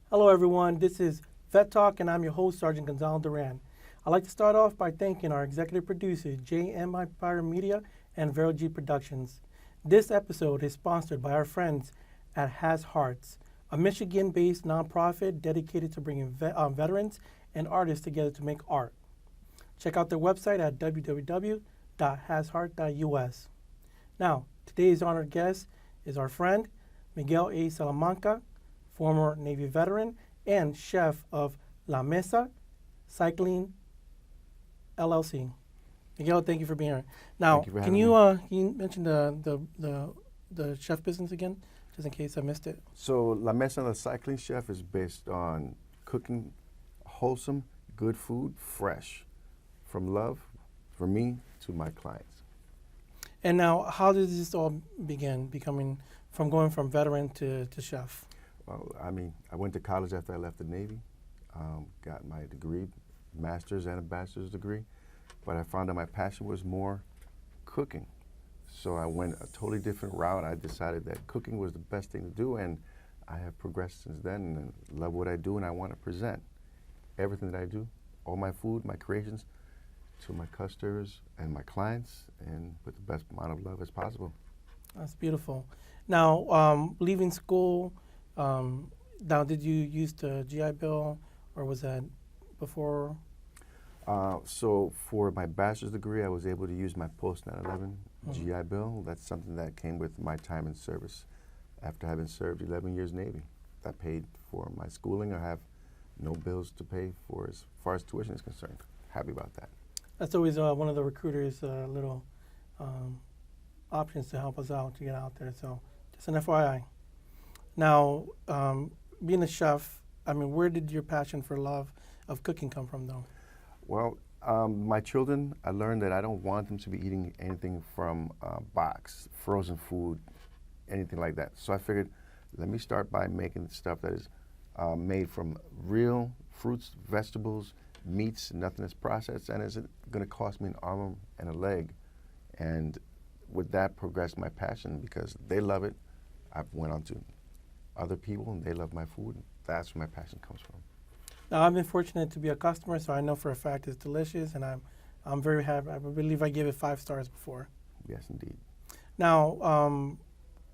Hello everyone, this is Vet Talk and I'm your host, Sergeant Gonzalo Duran. I'd like to start off by thanking our executive producers, JM Empire Media and Vero G Productions. This episode is sponsored by our friends at Has Hearts, a Michigan-based nonprofit dedicated to bringing veterans and artists together to make art. Check out their website at www.hasheart.us. Now, today's honored guest is our friend, Miguel A. Salamanca, former Navy veteran and chef of La Mesa, Cycling LLC. Miguel, thank you for being here. Now, can you mention the chef business again, just in case I missed it? So La Mesa, the cycling chef, is based on cooking wholesome, good food, fresh, from love, from me to my clients. And now, how did this all begin, going from veteran to chef? Well, I went to college after I left the Navy, got my degree, master's and a bachelor's degree, but I found out my passion was more cooking. So I went a totally different route. I decided that cooking was the best thing to do, and I have progressed since then and love what I do, and I want to present everything that I do, all my food, my creations, to my customers and my clients, and with the best amount of love as possible. That's beautiful. Now, leaving school, now, did you use the GI Bill, or was that before? So for my bachelor's degree, I was able to use my post 9/11 GI Bill. That's something that came with my time in service after having served 11 years Navy. That paid for my schooling. I have no bills to pay for as far as tuition is concerned. Happy about that. That's always one of the recruiters' little options to help us out to get out there. So just an FYI. Now, being a chef, where did your passion for love of cooking come from, though? Well, my children, I learned that I don't want them to be eating anything from box, frozen food, anything like that. So I figured, let me start by making stuff that is made from real fruits, vegetables, meats, nothing that's processed, and isn't going to cost me an arm and a leg. And with that progressed my passion because they love it. I went on to other people and they love my food. That's where my passion comes from. Now, I've been fortunate to be a customer, so I know for a fact it's delicious, and I'm very happy. I believe I gave it 5 stars before. Yes, indeed. Now,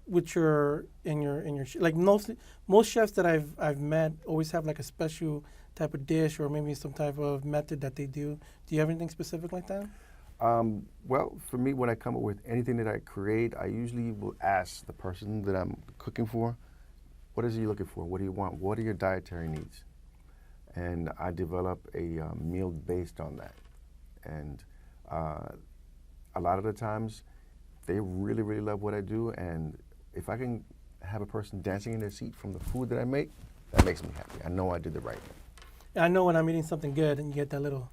with your like most chefs that I've met always have like a special type of dish or maybe some type of method that they do. Do you have anything specific like that? Well, for me, when I come up with anything that I create, I usually will ask the person that I'm cooking for, what is he looking for? What do you want? What are your dietary needs? And I develop a meal based on that. And a lot of the times, they really, really love what I do. And if I can have a person dancing in their seat from the food that I make, that makes me happy. I know I did the right thing. I know when I'm eating something good and you get that little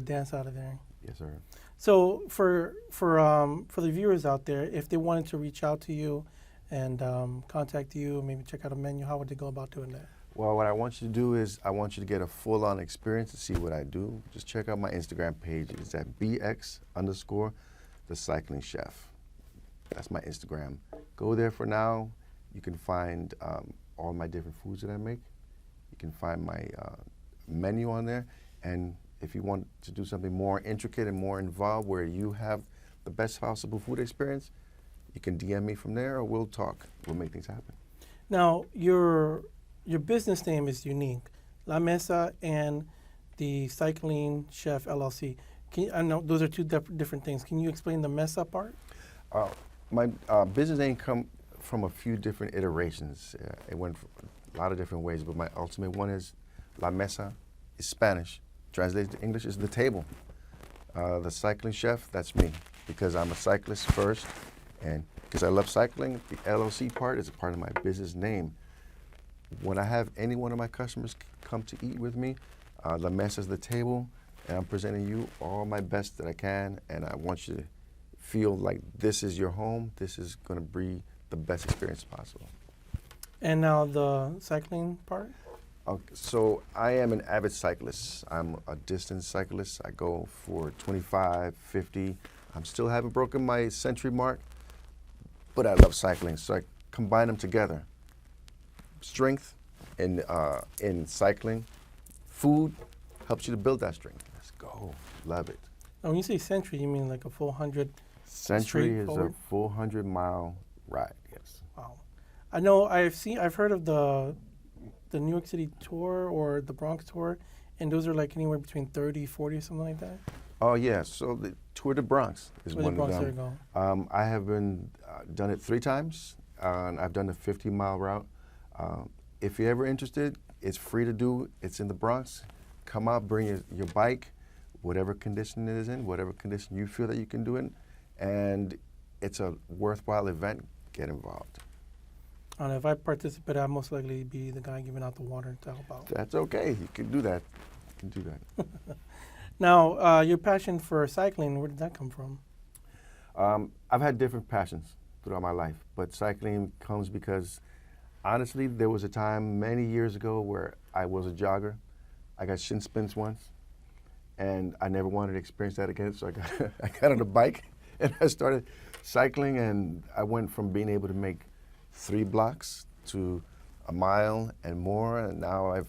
dance out of there. Yes, sir. So for the viewers out there, if they wanted to reach out to you and contact you, maybe check out a menu, how would they go about doing that? Well, what I want you to do is I want you to get a full-on experience to see what I do. Just check out my Instagram page. It's at BX_the Cycling Chef. That's my Instagram. Go there for now. You can find all my different foods that I make. You can find my menu on there. And if you want to do something more intricate and more involved where you have the best possible food experience, you can DM me from there or we'll talk. We'll make things happen. Now, your business name is unique, La Mesa and the Cycling Chef LLC. I know those are two different things. Can you explain the Mesa part? My business name come from a few different iterations. It went a lot of different ways, but my ultimate one is La Mesa is Spanish. Translated to English is the table. The Cycling Chef, that's me, because I'm a cyclist first, and because I love cycling, the LLC part is a part of my business name. When I have any one of my customers come to eat with me, La Mesa is the table, and I'm presenting you all my best that I can, and I want you to feel like this is your home. This is going to be the best experience possible. And now the cycling part? Okay, so I am an avid cyclist. I'm a distance cyclist. I go for 25, 50. I still haven't broken my century mark, but I love cycling, so I combine them together. Strength in cycling. Food helps you to build that strength. Let's go. Love it. Now, when you say century, you mean like a full 100? Century is a forward? 400-mile ride, yes. Wow. I know I've heard of the New York City tour or the Bronx tour, and those are like anywhere between 30, 40 or something like that. Oh yeah, so the Tour de Bronx is Tour de one Bronx, of there them. you go. I have been done it 3 times, and I've done the 50-mile route. If you're ever interested, it's free to do. It's in the Bronx. Come out, bring your bike, whatever condition it is in, whatever condition you feel that you can do it, and it's a worthwhile event. Get involved. And if I participate, I'll most likely be the guy giving out the water to help out. That's okay. You can do that. You can do that. Now, your passion for cycling, where did that come from? I've had different passions throughout my life, but cycling comes because, honestly, there was a time many years ago where I was a jogger. I got shin splints once, and I never wanted to experience that again, so I got on a bike, and I started cycling, and I went from being able to make 3 blocks to a mile and more, and now I've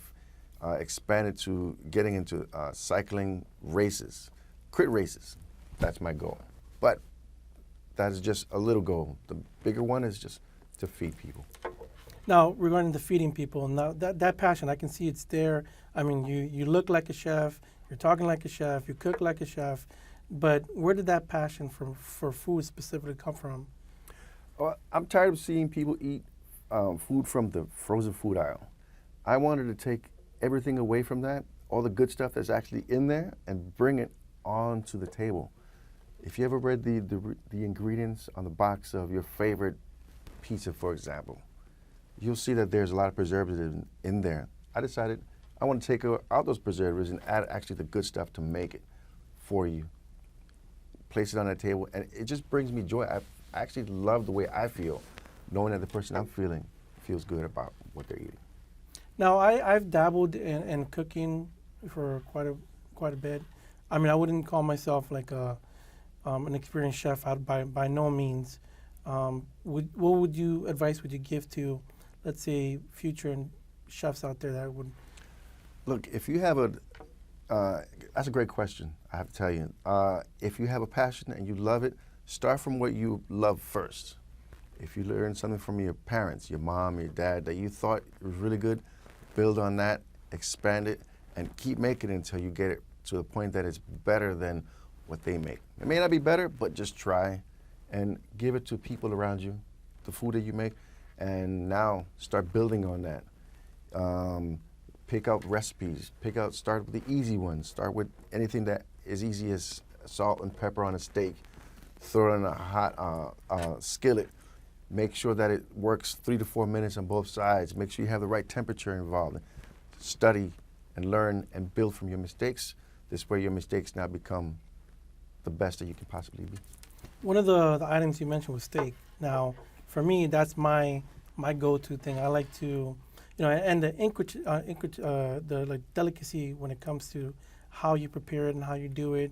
expanded to getting into cycling races, crit races. That's my goal. But that is just a little goal. The bigger one is just to feed people. Now, regarding the feeding people, now that passion, I can see it's there. I mean, you look like a chef, you're talking like a chef, you cook like a chef, but where did that passion for food specifically come from? Well, I'm tired of seeing people eat food from the frozen food aisle. I wanted to take everything away from that, all the good stuff that's actually in there, and bring it onto the table. If you ever read the ingredients on the box of your favorite pizza, for example, you'll see that there's a lot of preservatives in there. I decided I want to take out those preservatives and add actually the good stuff to make it for you. Place it on the table, and it just brings me joy. I actually love the way I feel, knowing that the person I'm feeling feels good about what they're eating. Now, I've dabbled in cooking for quite a bit. I mean, I wouldn't call myself like an experienced chef by no means. What advice would you give to, let's say, future chefs out there that would? Look, if you have that's a great question, I have to tell you. If you have a passion and you love it, start from what you love first. If you learn something from your parents, your mom, your dad, that you thought was really good, build on that, expand it, and keep making it until you get it to the point that it's better than what they make. It may not be better, but just try and give it to people around you, the food that you make, and now start building on that. Pick out recipes, start with the easy ones. Start with anything that is easy as salt and pepper on a steak. Throw it in a hot skillet. Make sure that it works 3 to 4 minutes on both sides. Make sure you have the right temperature involved. Study and learn and build from your mistakes. This way your mistakes now become the best that you can possibly be. One of the items you mentioned was steak. Now, for me, that's my go-to thing. I like to, and the delicacy when it comes to how you prepare it and how you do it,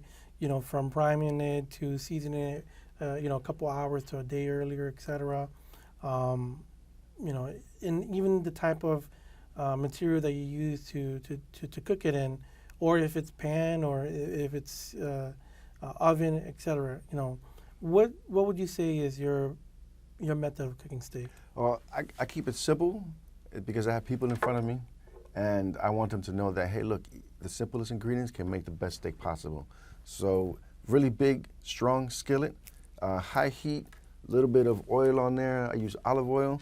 from priming it to seasoning it, a couple hours to a day earlier, etc. And even the type of material that you use to cook it in, or if it's pan or if it's oven, etc. What would you say is your method of cooking steak? Well, I keep it simple because I have people in front of me, and I want them to know that, hey, look, the simplest ingredients can make the best steak possible. So really big, strong skillet, high heat, a little bit of oil on there. I use olive oil.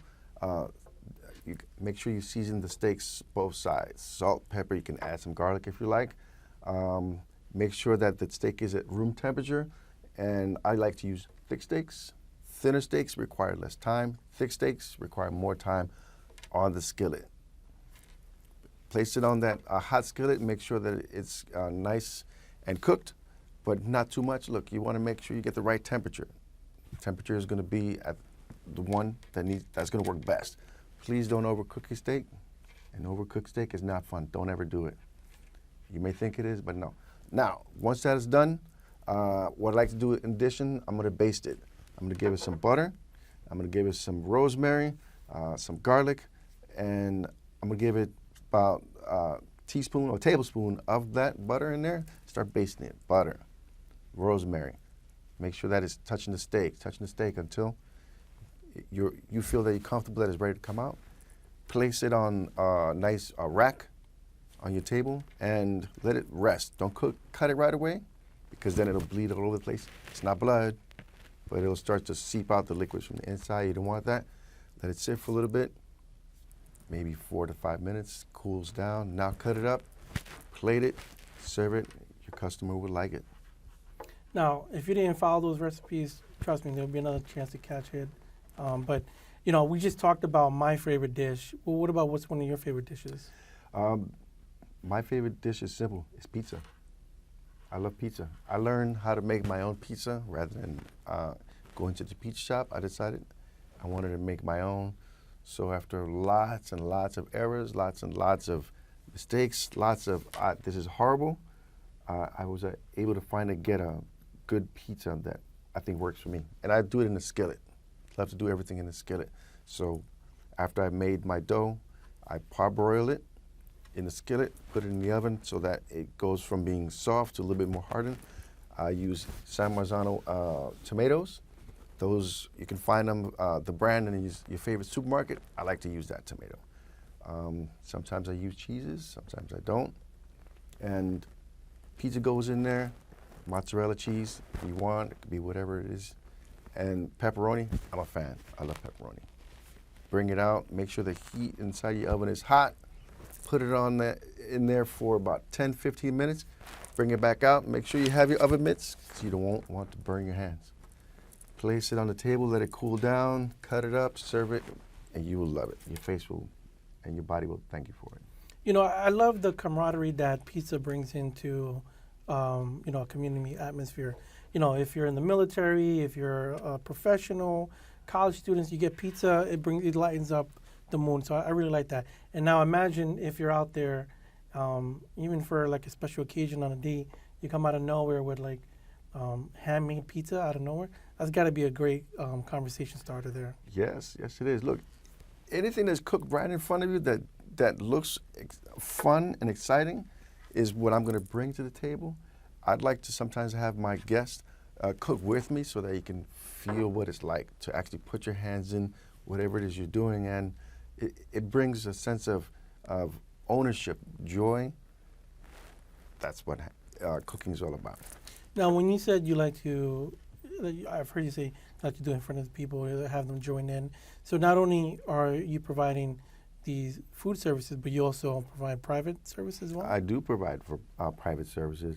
You make sure you season the steaks both sides. Salt, pepper, you can add some garlic if you like. Make sure that the steak is at room temperature, and I like to use thick steaks. Thinner steaks require less time. Thick steaks require more time on the skillet. Place it on that hot skillet. Make sure that it's nice and cooked, but not too much. Look, you want to make sure you get the right temperature. Temperature is going to be at the one that's going to work best. Please don't overcook your steak. An overcooked steak is not fun. Don't ever do it. You may think it is, but no. Now, once that is done, what I like to do in addition, I'm going to baste it. I'm going to give it some butter. I'm going to give it some rosemary, some garlic, and I'm gonna give it about a teaspoon or tablespoon of that butter in there. Start basting it. Butter, rosemary. Make sure that it's touching the steak until you feel that you're comfortable, that it's ready to come out. Place it on a nice rack on your table and let it rest. Don't cut it right away, because then it'll bleed all over the place. It's not blood, but it'll start to seep out the liquids from the inside. You don't want that. Let it sit for a little bit, maybe 4 to 5 minutes, cools down. Now cut it up, plate it, serve it. Your customer would like it. Now, if you didn't follow those recipes, trust me, there'll be another chance to catch it. But, you know, we just talked about my favorite dish. Well, what about what's one of your favorite dishes? My favorite dish is simple. It's pizza. I love pizza. I learned how to make my own pizza rather than going to the pizza shop. I decided I wanted to make my own. So after lots and lots of errors, lots and lots of mistakes, lots of this is horrible, I was able to get a good pizza that I think works for me. And I do it in a skillet. Love to do everything in a skillet. So after I made my dough, I parboil it in the skillet, put it in the oven so that it goes from being soft to a little bit more hardened. I use San Marzano tomatoes. Those, you can find them, the brand in your favorite supermarket. I like to use that tomato. Sometimes I use cheeses, sometimes I don't. And pizza goes in there, mozzarella cheese if you want, it could be whatever it is. And pepperoni, I'm a fan. I love pepperoni. Bring it out, make sure the heat inside your oven is hot. Put it in there for about 10, 15 minutes. Bring it back out, make sure you have your oven mitts because you don't want to burn your hands. Place it on the table, let it cool down, cut it up, serve it, and you will love it. Your face will, and your body will thank you for it. You know, I love the camaraderie that pizza brings into, you know, a community atmosphere. You know, if you're in the military, if you're a professional, college students, you get pizza, it lightens up the mood. So I really like that. And now imagine if you're out there, even for like a special occasion on a day, you come out of nowhere with like handmade pizza out of nowhere. That's got to be a great conversation starter there. Yes, yes it is. Look, anything that's cooked right in front of you that looks fun and exciting is what I'm going to bring to the table. I'd like to sometimes have my guests cook with me so that you can feel what it's like to actually put your hands in whatever it is you're doing, and it brings a sense of ownership, joy. That's what cooking is all about. Now, when you said you like to, I've heard you say you like to do it in front of people, have them join in. So not only are you providing these food services, but you also provide private services as well? I do provide for private services.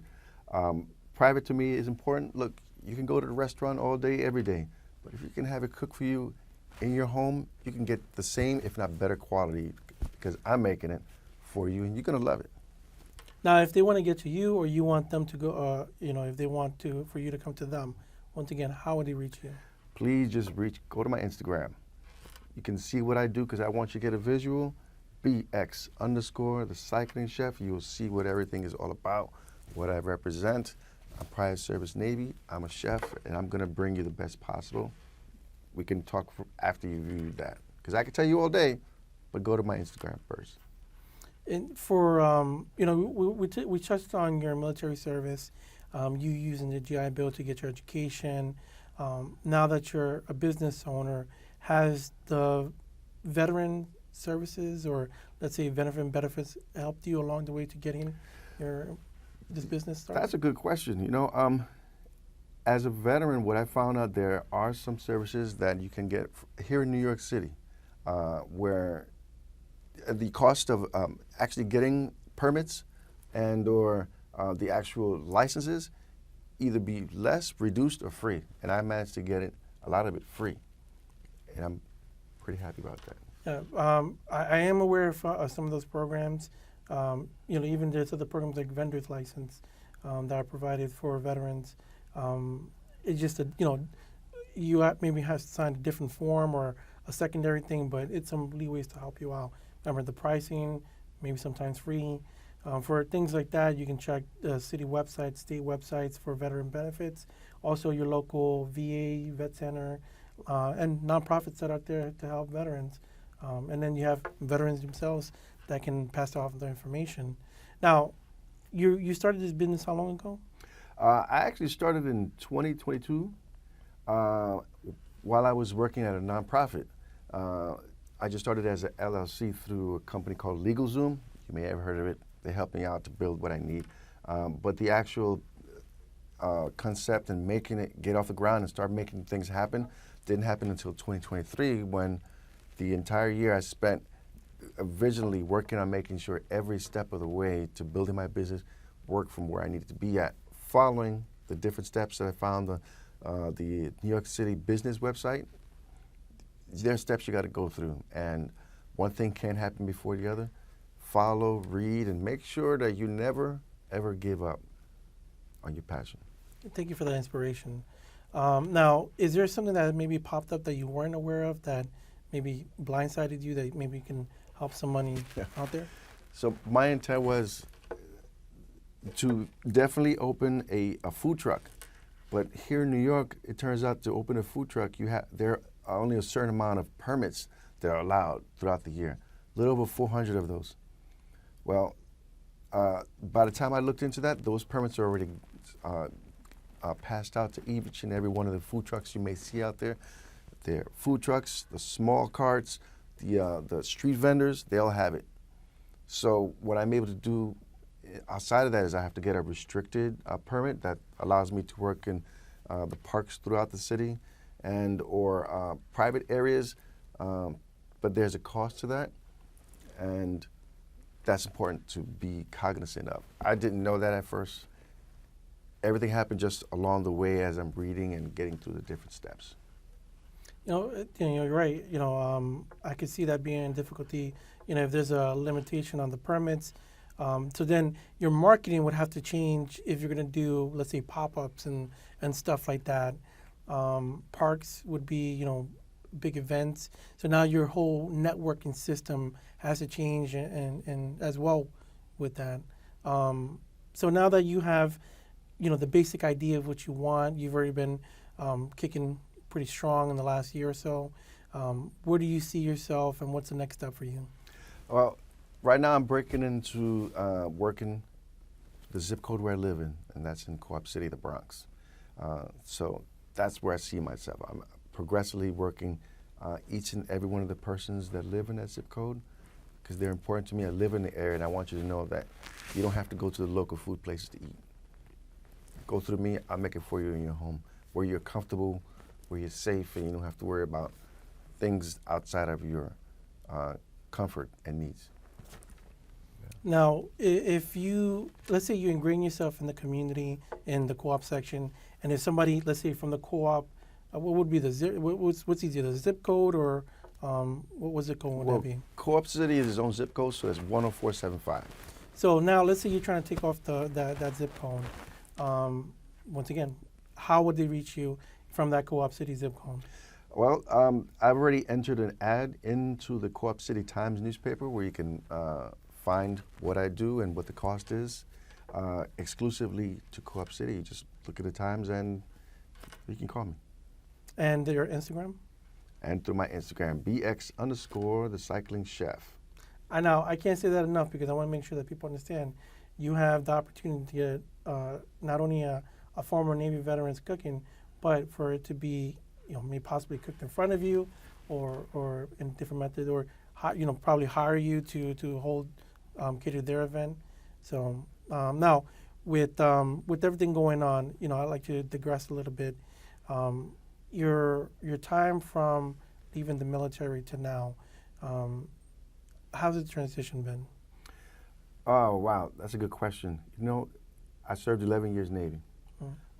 Private to me is important. Look, you can go to the restaurant all day, every day, but if you can have it cooked for you in your home, you can get the same, if not better quality, because I'm making it for you, and you're going to love it. Now, if they want to get to you, or you want them to go, you know, if they want to, for you to come to them, once again, how would they reach you? Please just go to my Instagram. You can see what I do because I want you to get a visual. BX_ the cycling chef. You will see what everything is all about, what I represent. I'm Private Service Navy. I'm a chef, and I'm going to bring you the best possible. We can talk after you view that, because I can tell you all day, but go to my Instagram first. And for, you know, we touched on your military service, you using the GI Bill to get your education. Now that you're a business owner, has the veteran services, or let's say veteran benefits, helped you along the way to getting this business started? That's a good question. You know, as a veteran, what I found out, there are some services that you can get here in New York City, where the cost of actually getting permits and or the actual licenses either be less, reduced, or free. And I managed to get a lot of it free. And I'm pretty happy about that. Yeah, I am aware of some of those programs. You know, even there's other programs like vendor's license that are provided for veterans. It's just that, you know, you maybe have to sign a different form or a secondary thing, but it's some leeways to help you out. Remember the pricing, maybe sometimes free. For things like that, you can check the city websites, state websites for veteran benefits. Also your local VA, vet center, and nonprofits that are out there to help veterans. And then you have veterans themselves that can pass off the information. Now, you started this business how long ago? I actually started in 2022 while I was working at a nonprofit. I just started as an LLC through a company called LegalZoom. You may have heard of it. They helped me out to build what I need. But the actual concept and making it get off the ground and start making things happen didn't happen until 2023, when the entire year I spent originally working on making sure every step of the way to building my business worked from where I needed to be at, following the different steps that I found the New York City business website. There are steps you got to go through, and one thing can't happen before the other. Follow, read, and make sure that you never, ever give up on your passion. Thank you for that inspiration. Now, is there something that maybe popped up that you weren't aware of that maybe blindsided you, that maybe can help some money out there? So my intent was to definitely open a food truck. But here in New York, it turns out to open a food truck, there are only a certain amount of permits that are allowed throughout the year. A little over 400 of those. Well, by the time I looked into that, those permits are already passed out to each and every one of the food trucks you may see out there. They're food trucks, the small carts, the street vendors, they all have it. So what I'm able to do outside of that is I have to get a restricted permit that allows me to work in the parks throughout the city or private areas, but there's a cost to that, and that's important to be cognizant of. I didn't know that at first. Everything happened just along the way as I'm reading and getting through the different steps. You're right. I could see that being a difficulty. If there's a limitation on the permits, so then your marketing would have to change if you're going to do, let's say, pop-ups and stuff like that. Parks would be, big events. So now your whole networking system has to change and as well with that. So now that you have, the basic idea of what you want, you've already been kicking pretty strong in the last year or so. Where do you see yourself, and what's the next step for you? Well, right now I'm breaking into working the zip code where I live in, and that's in Co-op City, the Bronx. So that's where I see myself. I'm progressively working each and every one of the persons that live in that zip code, because they're important to me. I live in the area, and I want you to know that you don't have to go to the local food places to eat. Go through me, I'll make it for you in your home, where you're comfortable, where you're safe, and you don't have to worry about things outside of your comfort and needs. Now, if let's say you ingrain yourself in the community, in the co-op section, and if somebody, let's say from the co-op, what would be what's easier, the zip code, or what was it code would that be? Co-op City is its own zip code, so it's 10475. So now let's say you're trying to take off that zip code. Once again, how would they reach you from that Co-op City zip code? Well, I've already entered an ad into the Co-op City Times newspaper where you can find what I do and what the cost is exclusively to Co-op City. You just look at the Times and you can call me. And your Instagram? And through my Instagram, BX_the Cycling Chef. I can't say that enough, because I want to make sure that people understand you have the opportunity to get not only a former Navy veteran's cooking, but for it to be, may possibly cooked in front of you, or in different methods, or probably hire you to hold cater their event. So now with everything going on, I'd like to digress a little bit. Your time from leaving the military to now, how's the transition been? Oh, wow, that's a good question. I served 11 years Navy.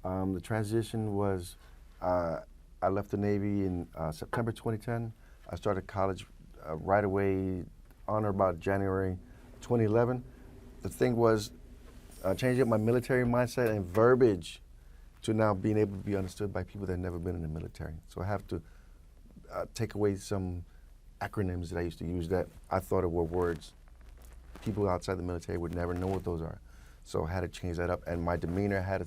The transition was, I left the Navy in September 2010. I started college right away on or about January 2011. The thing was changing up my military mindset and verbiage to now being able to be understood by people that have never been in the military. So I have to take away some acronyms that I used to use that I thought were words. People outside the military would never know what those are. So I had to change that up, and my demeanor had to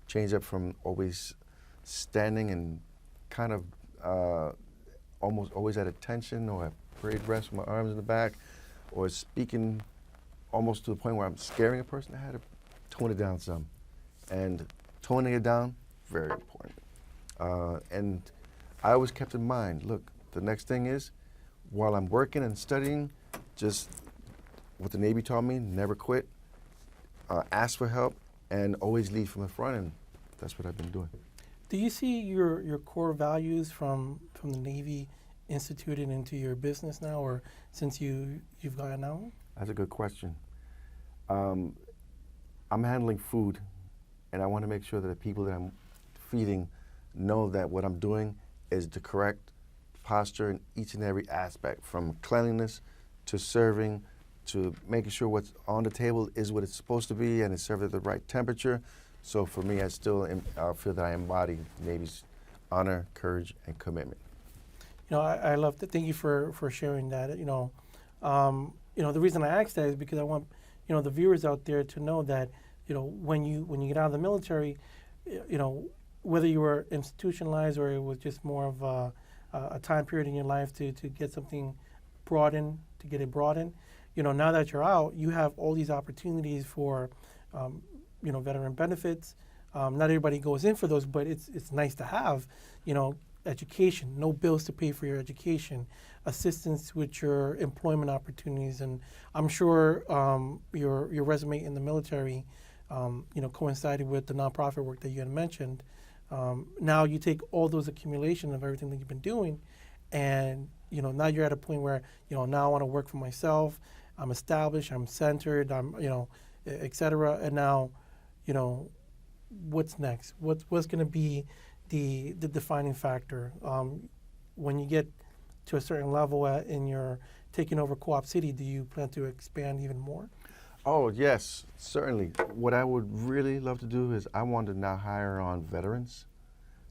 change up from always standing and kind of almost always at attention or at parade rest with my arms in the back. or speaking almost to the point where I'm scaring a person, I had to tone it down some. And toning it down, very important. And I always kept in mind, look, the next thing is, while I'm working and studying, just what the Navy taught me, never quit, ask for help, and always lead from the front, and that's what I've been doing. Do you see your core values from the Navy instituted into your business now, or since you've gotten out? That's a good question. I'm handling food, and I want to make sure that the people that I'm feeding know that what I'm doing is the correct posture in each and every aspect, from cleanliness to serving to making sure what's on the table is what it's supposed to be and is served at the right temperature. So for me, I still feel that I embody Navy's honor, courage, and commitment. I love that. Thank you for sharing that. The reason I asked that is because I want the viewers out there to know that when you get out of the military, whether you were institutionalized or it was just more of a time period in your life to get something broadened, to get it broadened. Now that you're out, you have all these opportunities for veteran benefits. Not everybody goes in for those, but it's nice to have, education, no bills to pay for your education, assistance with your employment opportunities, and I'm sure your resume in the military, coincided with the nonprofit work that you had mentioned. Now you take all those accumulation of everything that you've been doing, and now you're at a point where now I want to work for myself. I'm established. I'm centered. I'm et cetera. And now, what's next? What's going to be the defining factor when you get to a certain level in your taking over Co-op City? Do you plan to expand even more? Oh yes, certainly. What I would really love to do is I want to now hire on veterans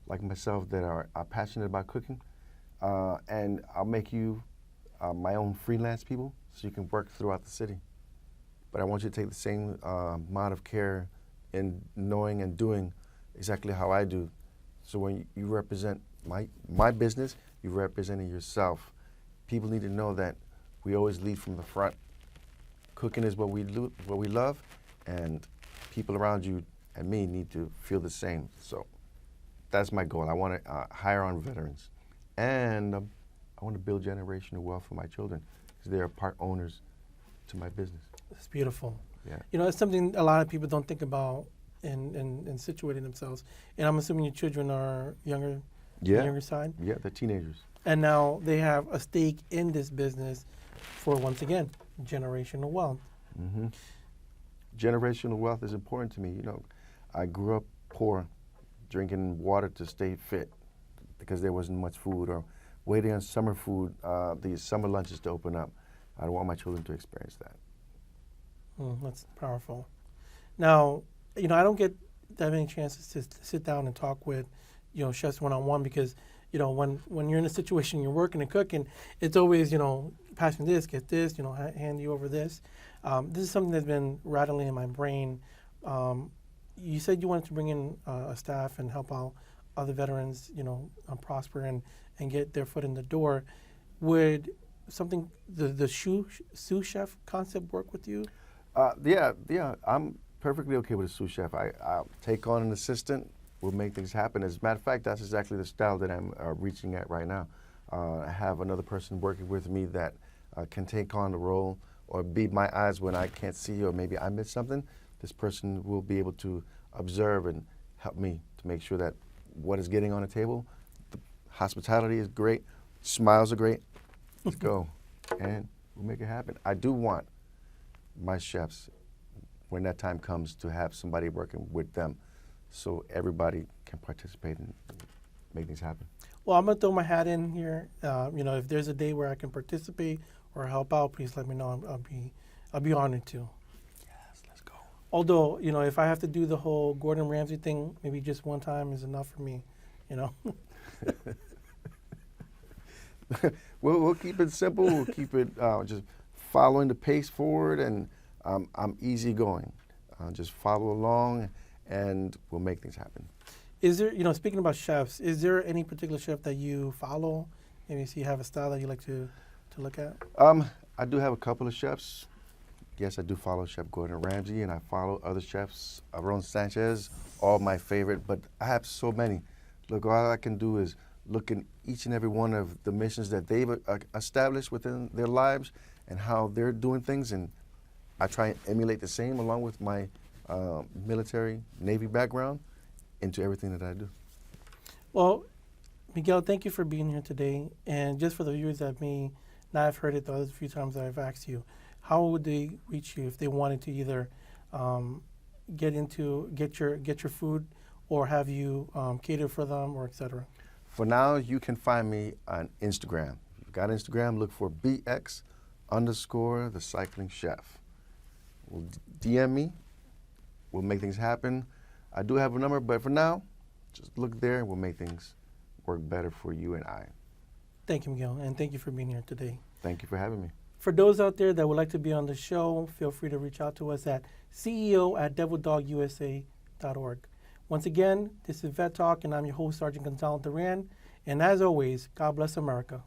like myself that are passionate about cooking, and I'll make you my own freelance people so you can work throughout the city. But I want you to take the same amount of care in knowing and doing exactly how I do. So when you represent my business, you're representing yourself. People need to know that we always lead from the front. Cooking is what we love, and people around you and me need to feel the same. So that's my goal. I want to hire on veterans, and I want to build generational wealth for my children because they are part owners to my business. It's beautiful. Yeah. It's something a lot of people don't think about in situating themselves. And I'm assuming your children are younger, Yeah. the younger side? Yeah, they're teenagers. And now they have a stake in this business for, once again, generational wealth. Mm-hmm. Generational wealth is important to me. I grew up poor, drinking water to stay fit because there wasn't much food, or waiting on summer food, these summer lunches to open up. I don't want my children to experience that. That's powerful. Now, I don't get that many chances to sit down and talk with, chefs one-on-one because, when you're in a situation, you're working and cooking, it's always, pass me this, get this, hand you over this. This is something that's been rattling in my brain. You said you wanted to bring in a staff and help out other veterans, prosper and get their foot in the door. Would something, the sous chef concept work with you? Yeah, I'm perfectly okay with a sous chef. I'll take on an assistant. We'll make things happen. As a matter of fact, that's exactly the style that I'm reaching at right now. I have another person working with me that can take on the role or be my eyes when I can't see or maybe I miss something. This person will be able to observe and help me to make sure that what is getting on the table, the hospitality is great, smiles are great. Let's go, and we'll make it happen. I do want my chefs, when that time comes, to have somebody working with them so everybody can participate and make things happen. Well, I'm going to throw my hat in here. If there's a day where I can participate or help out, please let me know. I'll be honored to. Yes, let's go. Although, if I have to do the whole Gordon Ramsay thing, maybe just one time is enough for me, We'll keep it simple. We'll keep it just following the pace forward, and I'm easygoing. Just follow along, and we'll make things happen. Is there, speaking about chefs, is there any particular chef that you follow? Maybe so you have a style that you like to look at? I do have a couple of chefs. Yes, I do follow Chef Gordon Ramsay, and I follow other chefs, Aaron Sanchez, all my favorite, but I have so many. Look, all I can do is look in each and every one of the missions that they've established within their lives and how they're doing things, and I try and emulate the same along with my military, Navy background into everything that I do. Well, Miguel, thank you for being here today. And just for the viewers that may not have heard it the other few times that I've asked you, how would they reach you if they wanted to either get your food or have you cater for them or etc.? For now, you can find me on Instagram. If you've got Instagram, look for BX_the Cycling Chef. Well, DM me. We'll make things happen. I do have a number, but for now, just look there and we'll make things work better for you and I. Thank you, Miguel, and thank you for being here today. Thank you for having me. For those out there that would like to be on the show, feel free to reach out to us at ceo@devildogusa.org. Once again, this is Vet Talk, and I'm your host, Sergeant Gonzalo Duran. And as always, God bless America.